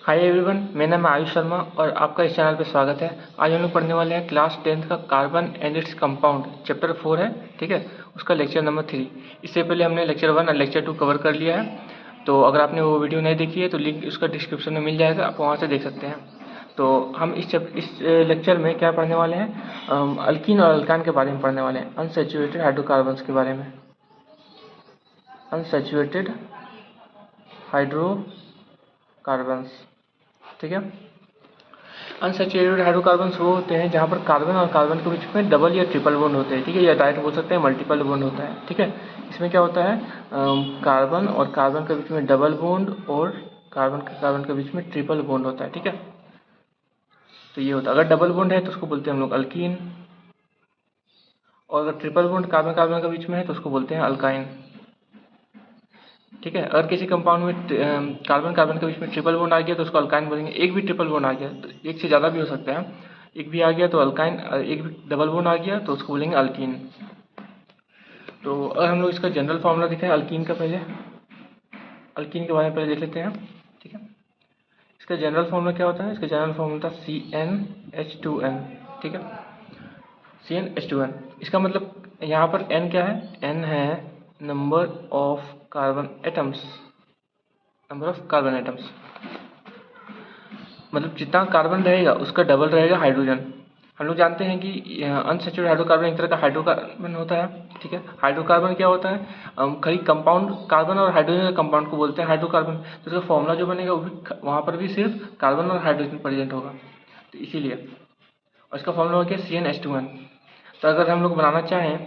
Hi everyone, मेरा नाम है आयुष शर्मा और आपका इस चैनल पे स्वागत है। आज हम लोग पढ़ने वाले हैं क्लास 10th का carbon and its compound chapter 4 है, ठीक है। उसका लेक्चर नंबर 3। इससे पहले हमने लेक्चर 1 और लेक्चर 2 कवर कर लिया है। तो अगर आपने वो वीडियो नहीं देखी है तो लिंक उसका डिस्क्रिप्शन में मिल जाएगा, आप वहाँ से देख सकते हैं। तो हम इस लेक्चर में क्या पढ़ने वाले हैं, अल्कीन और अल्कान के बारे में पढ़ने वाले हैं, अनसैचुरेटेड हाइड्रोकार्बन्स के बारे में। अनसैचुरेटेड हाइड्रोकार्बन्स, ठीक है। अनसैचुरेटेड हाइड्रोकार्बन्स वो होते हैं जहाँ पर कार्बन और कार्बन के बीच में डबल या ट्रिपल बॉन्ड होते हैं, ठीक है, या डायरेक्ट बोल सकते हैं मल्टीपल बॉन्ड होता है, ठीक है। इसमें क्या होता है, कार्बन और कार्बन के बीच में डबल बॉन्ड और कार्बन के बीच में ट्रिपल बॉन्ड होता है, ठीक है। तो ये होता है, अगर डबल बॉन्ड है तो उसको बोलते हैं हम लोग अल्कीन, और अगर ट्रिपल बॉन्ड कार्बन कार्बन के बीच में है तो उसको बोलते हैं अल्काइन, ठीक है। अगर किसी कंपाउंड में कार्बन कार्बन के बीच में ट्रिपल बॉन्ड आ गया तो उसको अल्काइन बोलेंगे। एक भी ट्रिपल बॉन्ड आ गया तो एक से ज़्यादा भी हो सकता है, एक भी आ गया तो अल्काइन, एक भी डबल बॉन्ड आ गया तो उसको बोलेंगे अल्कीन। तो अगर हम लोग इसका जनरल फार्मूला दिखाएं अल्कीन का, पहले अल्कीन के बारे में पहले देख लेते हैं, ठीक है। इसका जनरल फार्मूला क्या होता है, इसका जनरल फार्मूला था CnH2n, ठीक है, CnH2n। इसका मतलब यहाँ पर n क्या है, n है number of carbon atoms, number of carbon atoms, मतलब जितना कार्बन रहेगा उसका डबल रहेगा हाइड्रोजन। हम लोग जानते हैं कि अनसैचुरेटेड हाइड्रोकार्बन एक तरह का हाइड्रोकार्बन होता है, ठीक है। हाइड्रोकार्बन क्या होता है, खाली कंपाउंड कार्बन और हाइड्रोजन के कंपाउंड को बोलते हैं हाइड्रोकार्बन। तो उसका फॉर्मूला जो बनेगा वो भी वहाँ पर भी सिर्फ कार्बन और हाइड्रोजन प्रेजेंट होगा, तो इसीलिए। और इसका फॉर्मूला हो गया CnH2n। तो अगर हम लोग बनाना चाहें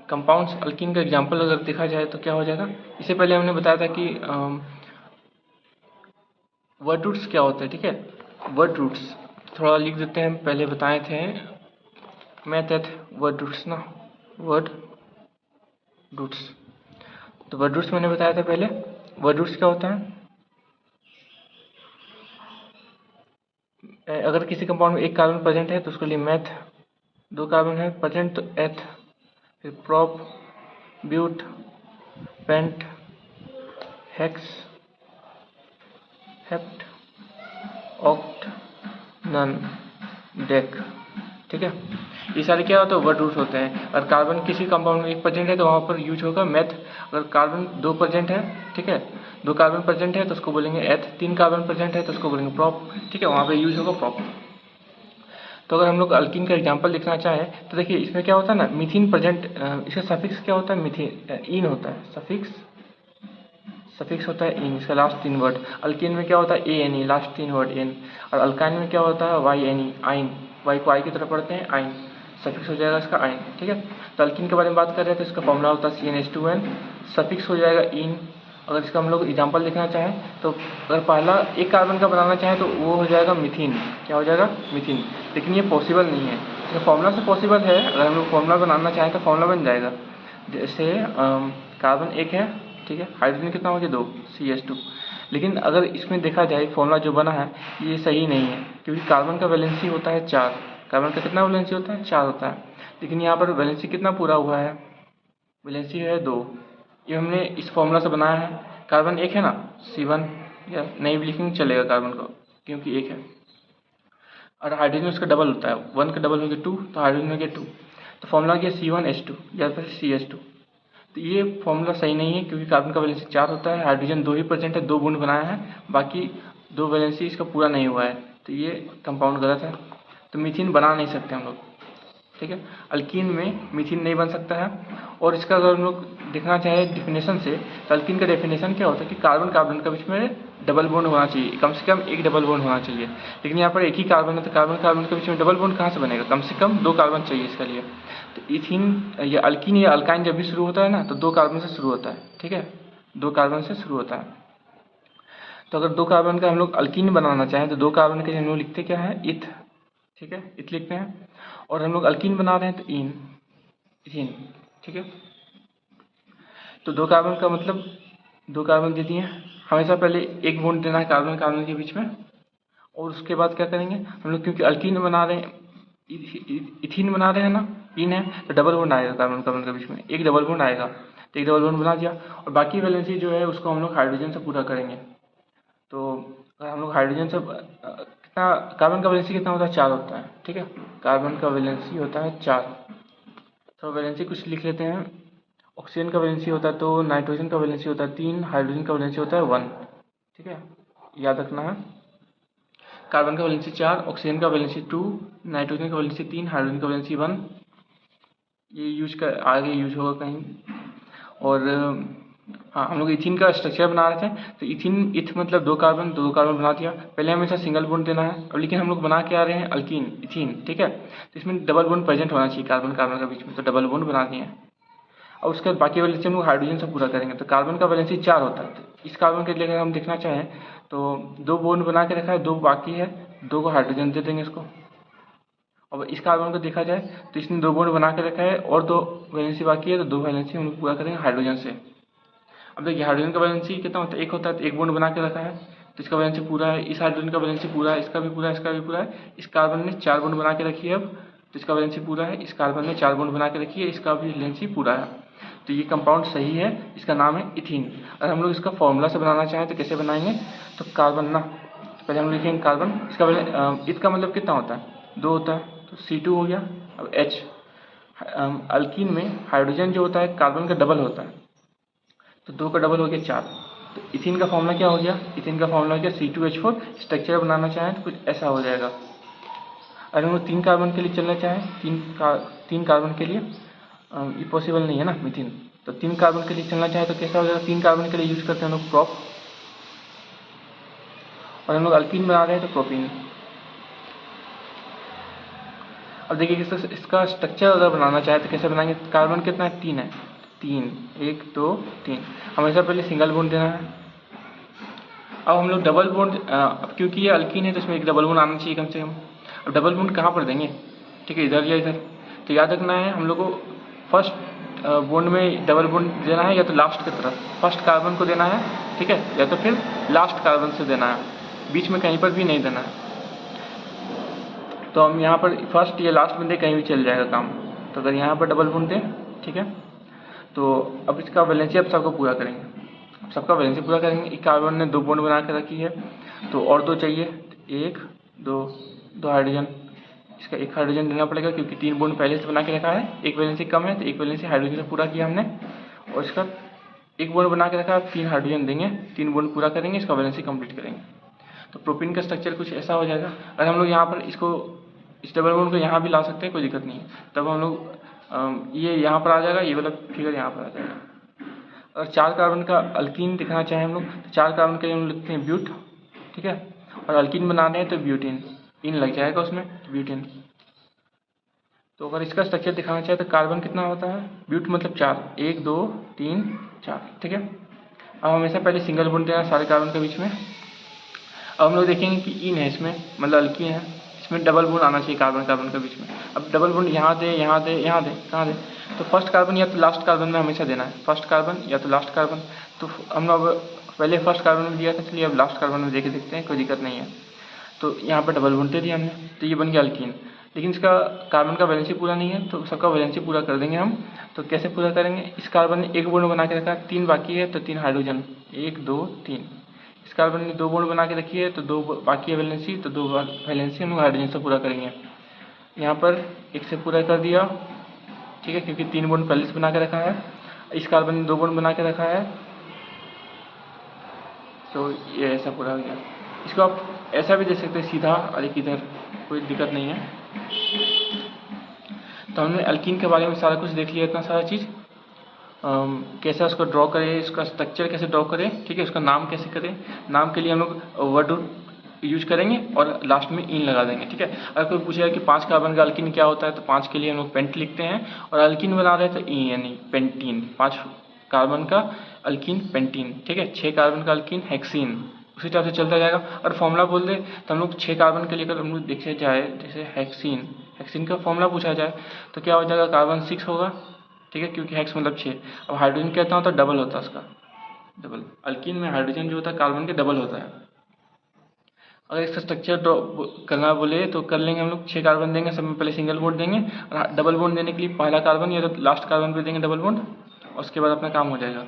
कंपाउंड्स अल्कीन का एग्जाम्पल अगर देखा जाए तो क्या हो जाएगा, इससे पहले हमने बताया था कि वर्ड रूट्स क्या होते हैं, ठीक है। वर्ड रूट्स थोड़ा लिख देते हैं, पहले बताए थे मैथ वर्ड रूट्स ना, वर्ड रूट्स। तो वर्ड रूट्स मैंने बताया था पहले। वर्ड रूट्स क्या होता है, अगर किसी कंपाउंड में एक कार्बन प्रेजेंट है तो उसके लिए मैथ, दो कार्बन है प्रेजेंट तो एथ, फिर prop, but, pent, hex, hept, oct, non, dec, ठीक है। ये सारे क्या होते हैं, वर्ड रूट्स होते हैं। अगर कार्बन किसी कंपाउंड में एक प्रेजेंट है तो वहाँ पर यूज होगा मैथ। अगर कार्बन दो प्रेजेंट है, ठीक है, दो कार्बन प्रेजेंट है तो उसको बोलेंगे एथ, तीन कार्बन प्रेजेंट है तो उसको बोलेंगे प्रोप, ठीक है, वहाँ पे यूज होगा प्रोप। तो अगर हम लोग अल्कीन का एग्जांपल लिखना चाहें तो देखिए इसमें क्या होता है ना, मीथिन प्रेजेंट, इसका सफिक्स क्या होता है, मीथिन इन होता है, सफिक्स होता है इन, इसका लास्ट तीन वर्ड। अल्कीन में क्या होता है ANE, लास्ट तीन वर्ड एन। और अल्काइन में क्या होता है YNE, आइन, वाई को आई की तरह पढ़ते हैं आइन, सफिक्स हो जाएगा इसका आइन, ठीक है। तो अल्कीन के बारे में बात कर रहे हैं तो इसका फॉर्मूला होता है CnH2n, सफिक्स हो जाएगा इन। अगर इसका हम लोग एग्जाम्पल लिखना चाहें तो अगर पहला एक कार्बन का बनाना चाहें तो वो हो जाएगा मिथिन, क्या हो जाएगा, मिथिन। लेकिन ये पॉसिबल नहीं है, इसका फॉर्मूला से पॉसिबल है, अगर हम लोग फॉर्मूला बनाना चाहें तो फॉर्मूला बन जाएगा। जैसे कार्बन एक है, ठीक है, हाइड्रोजन कितना हो गया, 2, CH2। लेकिन अगर इसमें देखा जाए फॉर्मूला जो बना है ये सही नहीं है, क्योंकि कार्बन का वैलेंसी होता है 4, कार्बन का कितना वैलेंसी होता है, 4 होता है। लेकिन यहाँ पर वैलेंसी कितना पूरा हुआ है, वैलेंसी है 2। ये हमने इस फॉर्मूला से बनाया है। कार्बन एक है ना, C1, या नहीं भी लिखेंगे चलेगा कार्बन को, क्योंकि एक है। और हाइड्रोजन उसका डबल होता है, 1 का डबल हो गया 2, तो हाइड्रोजन हो गया 2, तो फॉर्मूला गया C1H2 या फिर CH2। तो ये फॉर्मूला सही नहीं है, क्योंकि कार्बन का वैलेंसी 4 होता है, हाइड्रोजन 2 ही प्रेजेंट है, 2 बॉन्ड बनाया है, बाकी 2 वैलेंसी इसका पूरा नहीं हुआ है, तो ये कंपाउंड गलत है। तो मीथिन बना नहीं सकते हम लोग, ठीक है। अल्कीन में मीथिन नहीं बन सकता है। और इसका अगर हम लोग देखना चाहें डिफिनेशन से तो अल्कीन का डेफिनेशन क्या होता है कि कार्बन कार्बन के बीच में डबल बॉन्ड होना चाहिए, कम से कम एक डबल बॉन्ड होना चाहिए। लेकिन यहाँ पर एक ही कार्बन है तो कार्बन कार्बन के बीच में डबल बॉन्ड कहाँ से बनेगा, कम से कम 2 कार्बन चाहिए इसके लिए। तो इथिन या अल्कीन या अल्काइन जब भी शुरू होता है ना तो 2 कार्बन से शुरू होता है, ठीक है, 2 कार्बन से शुरू होता है। तो अगर 2 कार्बन का हम लोग अल्कीन बनाना चाहें तो 2 कार्बन के हम लोग लिखते क्या है, इथ, ठीक है, इथ लिखते हैं। और हम लोग अल्कीन बना रहे हैं तो इथिन, ठीक है। तो 2 कार्बन का मतलब 2 कार्बन दे दिए, हमेशा पहले एक बॉन्ड देना है कार्बन कार्बन के बीच में, और उसके बाद क्या करेंगे हम लोग, क्योंकि अल्कीन बना रहे हैं, इथिन बना रहे हैं ना, इन है तो डबल बॉन्ड आएगा कार्बन कार्बन के बीच में, एक डबल बॉन्ड आएगा, तो एक डबल बॉन्ड बना दिया। और बाकी वैलेंसी जो है उसको हम लोग हाइड्रोजन से पूरा करेंगे। तो अगर हम लोग हाइड्रोजन से कितना, कार्बन का वैलेंसी कितना होता है, 4 होता है, ठीक है। कार्बन का वैलेंसी होता है 4। तो वैलेंसी कुछ लिख लेते हैं। ऑक्सीजन का वैलेंसी होता है 2, नाइट्रोजन का वैलेंसी होता है 3, हाइड्रोजन का वैलेंसी होता है 1, ठीक है, याद रखना है। कार्बन का वैलेंसी 4, ऑक्सीजन का वैलेंसी 2, नाइट्रोजन का वैलेंसी 3, हाइड्रोजन का वैलेंसी 1। ये यूज कर आगे यूज होगा कहीं। और हाँ, हम लोग इथिन का स्ट्रक्चर बना रहे थे, तो इथिन, इथ मतलब 2 कार्बन, 2 कार्बन बना दिया। पहले हमेशा सिंगल बॉन्ड देना है, अब लेकिन हम लोग बना के आ रहे हैं अल्कीन, इथिन, ठीक है। तो इसमें डबल बॉन्ड प्रेजेंट होना चाहिए कार्बन कार्बन के बीच में, तो डबल बॉन्ड बना दिए। और उसके बाद बाकी वैलेंसी हम लोग हाइड्रोजन से पूरा करेंगे। तो कार्बन का वैलेंसी 4 होता है, तो इस कार्बन के लिए अगर हम देखना चाहें तो 2 बॉन्ड बना के रखा है, 2 बाकी है, 2 को हाइड्रोजन दे देंगे इसको। अब इस कार्बन को देखा जाए तो इसने 2 बॉन्ड बना के रखा है और 2 वैलेंसी बाकी है, तो 2 वैलेंसी हम लोग पूरा करेंगे हाइड्रोजन से। अब देखिए हाइड्रोजन का वैलेंसी कितना होता है, 1 होता है, तो 1 बॉन्ड बना के रखा है, तो इसका वैलेंसी पूरा है। इस हाइड्रोजन का वैलेंसी पूरा है, इसका भी पूरा है, इसका भी पूरा है। इस कार्बन ने 4 बॉन्ड बना के रखी है अब, तो इसका वैलेंसी पूरा है। इस कार्बन ने 4 बॉन्ड बना के रखी है, इसका भी वैलेंसी पूरा है। तो ये कंपाउंड सही है, इसका नाम है इथीन। अगर हम लोग इसका फॉर्मूला से बनाना चाहें तो कैसे बनाएंगे, तो कार्बन ना, तो पहले हम लोग लिखेंगे कार्बन, इसका इत का मतलब कितना होता है, 2 होता है, तो C2 हो गया। अब H, अल्कीन में हाइड्रोजन जो होता है कार्बन का डबल होता है, तो 2 का डबल हो गया 4। तो इथिन का फॉर्मूला क्या हो गया, इथिन का फॉर्मूला हो गया C2H4। स्ट्रक्चर बनाना चाहें तो कुछ ऐसा हो जाएगा। अगर हम लोग 3 कार्बन के लिए चलना चाहें, 3 कार्बन के लिए ये पॉसिबल नहीं है ना मिथिन, तो 3 कार्बन के लिए चलना चाहे तो कैसा हो जाएगा, 3 कार्बन के लिए यूज करते हैं हम लोग प्रोप, और हम लोग अल्कीन बना रहे हैं तो प्रोपीन। अब देखिए इसका स्ट्रक्चर अगर बनाना चाहे तो कैसे बनाएंगे, कार्बन कितना है, 3 है, 3, 1 2 3, हमेशा पहले सिंगल बॉन्ड देना है। अब हम लोग डबल बॉन्ड, अब क्योंकि ये अल्कीन है तो इसमें एक डबल बॉन्ड आना चाहिए कम से कम। अब डबल बॉन्ड कहाँ पर देंगे, ठीक है, इधर या इधर, तो याद रखना है हम लोग को फर्स्ट बॉन्ड में डबल बॉन्ड देना है, या तो लास्ट की तरफ फर्स्ट कार्बन को देना है, ठीक है, या तो फिर लास्ट कार्बन से देना है, बीच में कहीं पर भी नहीं देना है। तो हम यहाँ पर फर्स्ट या लास्ट में दे, कहीं भी चल जाएगा काम। तो अगर यहाँ पर डबल बॉन्ड दें, ठीक है, तो अब इसका वैलेंसी अब सबको पूरा करेंगे, सबका वैलेंसी पूरा करेंगे। एक कार्बन ने 2 बॉन्ड बना के रखी है, तो और 2 चाहिए, 1 2 हाइड्रोजन, इसका 1 हाइड्रोजन देना पड़ेगा क्योंकि 3 बॉन्ड पहले से बना के रखा है। 1 वैलेंसी कम है तो 1 वैलेंसी हाइड्रोजन से पूरा किया हमने, और इसका 1 बॉन्ड बना के रखा है, 3 हाइड्रोजन देंगे, 3 बॉन्ड पूरा करेंगे, इसका वैलेंसी कंप्लीट करेंगे। तो प्रोपीन का स्ट्रक्चर कुछ ऐसा हो जाएगा। अगर हम लोग यहाँ पर इसको, इस डबल बॉन्ड को यहाँ भी ला सकते हैं, कोई दिक्कत नहीं है। तब हम लोग ये यहाँ पर आ जाएगा, ये वाला फिगर यहाँ पर आ जाएगा। और 4 कार्बन का अल्कीन दिखाना चाहें हम लोग, तो 4 कार्बन के लिए हम लिखते हैं ब्यूट, ठीक है, और अल्कीन बना रहे हैं तो ब्यूटीन, इन लग जाएगा उसमें, ब्यूटीन। तो अगर इसका स्ट्रक्चर दिखाना चाहे तो कार्बन कितना होता है, ब्यूट मतलब 4, 1 2 3 4, ठीक है। अब हमेशा पहले सिंगल बॉन्ड देना सारे कार्बन के बीच में। अब हम लोग देखेंगे कि इन है इसमें, मतलब अल्कीन है, इसमें डबल बॉन्ड आना चाहिए कार्बन कार्बन के बीच में। अब डबल बॉन्ड यहाँ दे, यहाँ दे, यहाँ दे, कहाँ दे, तो फर्स्ट कार्बन या तो लास्ट कार्बन में हमेशा देना है, फर्स्ट कार्बन या तो लास्ट कार्बन। तो हम लोग पहले फर्स्ट कार्बन में दिया था, इसलिए अब लास्ट कार्बन में देख देखते हैं, कोई दिक्कत नहीं है। तो यहाँ पर डबल बॉन्ड दे दिया हमने, तो ये बन गया अल्कीन। लेकिन इसका कार्बन का वैलेंसी पूरा नहीं है, तो सबका वैलेंसी पूरा कर देंगे हम। तो कैसे पूरा करेंगे, इस कार्बन ने 1 बॉन्ड बना के रखा है, 3 बाकी है, तो 3 हाइड्रोजन, 1 2 3। इस कार्बन ने 2 बॉन्ड बना के रखी है, तो 2 बाकी है वैलेंसी, तो 2 वैलेंसी हम लोग हाइड्रोजन से पूरा करेंगे। यहाँ पर 1 से पूरा कर दिया, ठीक है, क्योंकि 3 बॉन्ड पहले से बना के रखा है। इस कार्बन ने 2 बॉन्ड बना के रखा है, तो ये ऐसा पूरा हो गया। इसको आप ऐसा भी दे सकते हैं सीधा, और एक इधर, कोई दिक्कत नहीं है। तो हमने अल्कीन के बारे में सारा कुछ देख लिया, इतना सारा चीज़, कैसे उसको ड्रॉ करें, इसका स्ट्रक्चर कैसे ड्रॉ करें, ठीक है, उसका नाम कैसे करें। नाम के लिए हम लोग वर्ड यूज करेंगे और लास्ट में इन लगा देंगे, ठीक है। अगर कोई पूछेगा कि 5 कार्बन का अल्कीन क्या होता है, तो 5 के लिए हम लोग पेंट लिखते हैं, और अल्कीन बना रहे हैं तो ई यानी पेंटीन, 5 कार्बन का अल्कीन पेंटीन, ठीक है। 6 कार्बन का अल्कीन हेक्सीन, उसी तरह से चलता जाएगा। और फॉर्मूला बोल दे तो हम लोग 6 कार्बन के लिए अगर हम लोग देखे जाए, जैसे हेक्सीन, हेक्सीन का फॉर्मूला पूछा जाए तो क्या हो जाएगा, कार्बन 6 होगा, ठीक है, क्योंकि हेक्स मतलब 6। अब हाइड्रोजन कहता हूँ तो डबल होता है उसका, डबल। अल्कीन में हाइड्रोजन जो होता है कार्बन के डबल होता है। अगर इसका स्ट्रक्चर ड्रॉ करना बोले तो कर लेंगे हम लोग। 6 कार्बन देंगे, सब में पहले सिंगल बॉन्ड देंगे, और डबल बॉन्ड देने के लिए पहला कार्बन या तो लास्ट कार्बन पे देंगे डबल बॉन्ड, और उसके बाद अपना काम हो जाएगा।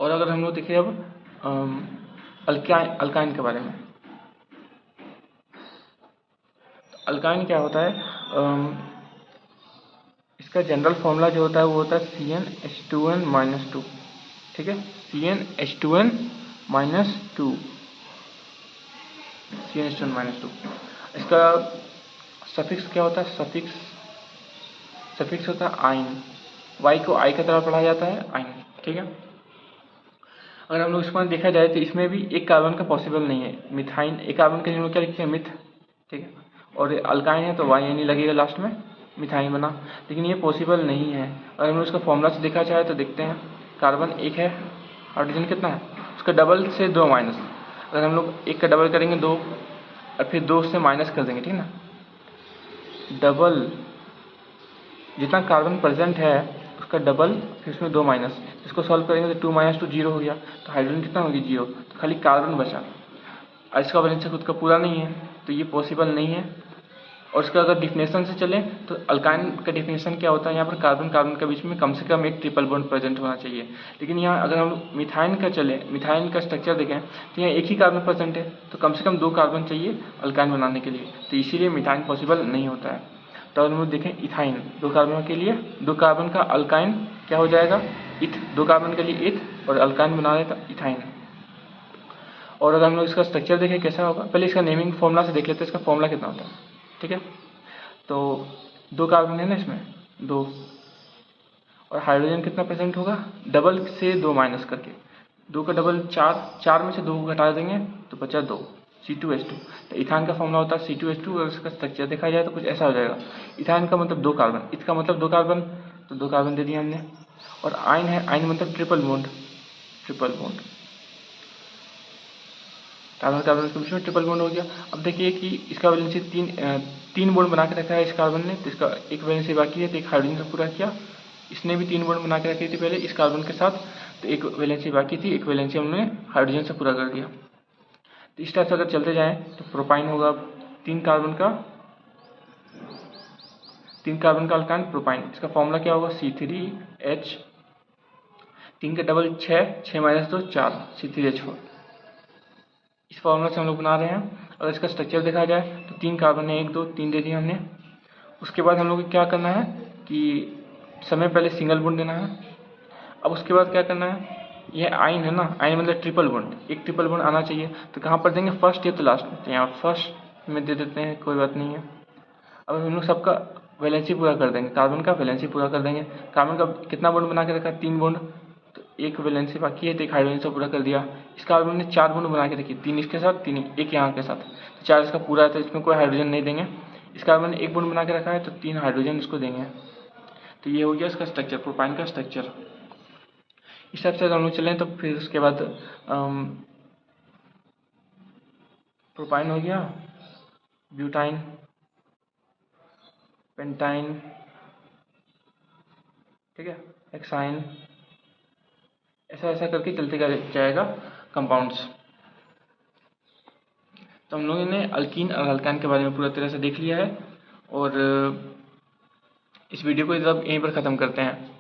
और अगर हम लोग देखें अब अल्काइन के बारे में, अल्काइन क्या होता है, इसका जनरल फॉर्मूला जो होता है वो होता है CnH2n-2, ठीक है, CnH2n-2, CnH2n-2। इसका सफिक्स क्या होता है, सफिक्स होता है आइन, वाई को आई की तरह पढ़ा जाता है आइन, ठीक है। अगर हम लोग इसको देखा जाए तो इसमें भी एक कार्बन का पॉसिबल नहीं है, मिथाइन एक कार्बन के लिए क्या लिखते हैं, मिथ, ठीक है, और अल्काइन है तो वाई एन लगेगा लास्ट में, मिथाइन बना, लेकिन ये पॉसिबल नहीं है। अगर हम लोग इसका फॉर्मूला से देखा जाए तो देखते हैं, कार्बन एक है, हाइड्रोजन कितना है, उसका डबल से 2 माइनस, अगर हम लोग एक का डबल करेंगे 2 और फिर 2 से माइनस कर देंगे, ठीक है ना, डबल जितना कार्बन प्रेजेंट है उसका डबल, फिर उसमें 2 माइनस, इसको सॉल्व करेंगे तो 2 - 2 0 हो गया, तो हाइड्रोजन कितना होगी 0, तो खाली कार्बन बचा, और इसका वैलेंसी खुद का पूरा नहीं है तो ये पॉसिबल नहीं है। और इसका अगर डिफिनेशन से चलें तो अल्काइन का डिफिनेशन क्या होता है, यहाँ पर कार्बन कार्बन के बीच में कम से कम एक ट्रिपल बॉन्ड प्रेजेंट होना चाहिए, लेकिन यहाँ अगर हम मिथाइन का चले, मिथाइन का स्ट्रक्चर देखें तो यहाँ एक ही कार्बन प्रेजेंट है, तो कम से कम 2 कार्बन चाहिए अल्काइन बनाने के लिए, तो इसीलिए मिथाइन पॉसिबल नहीं होता है। तो अगर हम देखें इथाइन, 2 कार्बन के लिए 2 कार्बन का अल्काइन क्या हो जाएगा, इथ, 2 कार्बन के लिए इथ और अल्काइन बना देता इथाइन। और अगर हम लोग इसका स्ट्रक्चर देखें कैसा होगा, पहले इसका नेमिंग फॉर्मूला से देख लेते हैं, इसका फॉर्मूला कितना होता है, ठीक है। तो 2 कार्बन है ना इसमें 2, और हाइड्रोजन कितना प्रेजेंट होगा, डबल से 2 माइनस करके, 2 का डबल 4, 4 में से 2 को घटा देंगे तो बचा 2, C2H2। तो इथान का फॉर्मूला होता है C2H2, और इसका स्ट्रक्चर देखा जाए तो कुछ ऐसा हो जाएगा, इथान का मतलब 2 कार्बन, इसका मतलब 2 कार्बन, तो 2 कार्बन दे दिया हमने, और आइन है, आइन मतलब ट्रिपल बॉन्ड, कार्बन कार्बन के बीच में ट्रिपल बॉन्ड हो गया। अब देखिए कि इसका वैलेंसी 3 बॉन्ड बना के रखा है इस कार्बन ने, तो इसका एक वैलेंसी बाकी है, तो एक हाइड्रोजन का पूरा किया, इसने भी 3 बॉन्ड बना के रखी थी पहले इस कार्बन के साथ, तो एक वैलेंसी बाकी थी, एक वैलेंसी हमने हाइड्रोजन से पूरा कर दिया। तो इस टाइप से अगर चलते जाएँ तो प्रोपाइन होगा 3 कार्बन का अल्काइन प्रोपाइन, इसका फॉर्मूला क्या होगा, C3H, 3 का डबल 6, 6 - 2 4, C3H4। इस फॉर्मूला से हम लोग बना रहे हैं। अगर इसका स्ट्रक्चर देखा जाए तो 3 कार्बन है, 1 2 3 दे दिए हमने। उसके बाद हम लोग को क्या करना है कि समय पहले सिंगल बॉन्ड देना है। अब उसके बाद क्या करना है, यह आइन है ना, आइन मतलब ट्रिपल बॉन्ड, एक ट्रिपल बॉन्ड आना चाहिए, तो कहाँ पर देंगे, फर्स्ट या तो लास्ट में, तो यहाँ फर्स्ट में दे देते हैं, कोई बात नहीं है। अब हम लोग सबका वैलेंसी पूरा कर देंगे, कार्बन का वैलेंसी पूरा कर देंगे। कार्बन का कितना बॉन्ड बना के रखा है, 3 बॉन्ड, तो एक वैलेंसी बाकी है, तो एक हाइड्रोजन से पूरा कर दिया। इस कार्बन ने 4 बॉन्ड बना के रखी, 3 इसके साथ, 3 एक यहाँ के साथ, तो 4 इसका पूरा है, तो इसमें कोई हाइड्रोजन नहीं देंगे। इस कार्बन ने 1 बॉन्ड बना के रखा है, तो 3 हाइड्रोजन इसको देंगे। तो ये हो गया इसका स्ट्रक्चर, प्रोपाइन का स्ट्रक्चर। इस टाइप से हम लोग चलें तो फिर उसके बाद प्रोपाइन हो गया, ब्यूटाइन, पेंटाइन, ठीक है, हेक्साइन, ऐसा ऐसा करके चलते जाएगा कंपाउंड्स। तो हम लोगों ने अल्कीन और अल्काइन के बारे में पूरा तरह से देख लिया है, और इस वीडियो को जब यहीं पर ख़त्म करते हैं।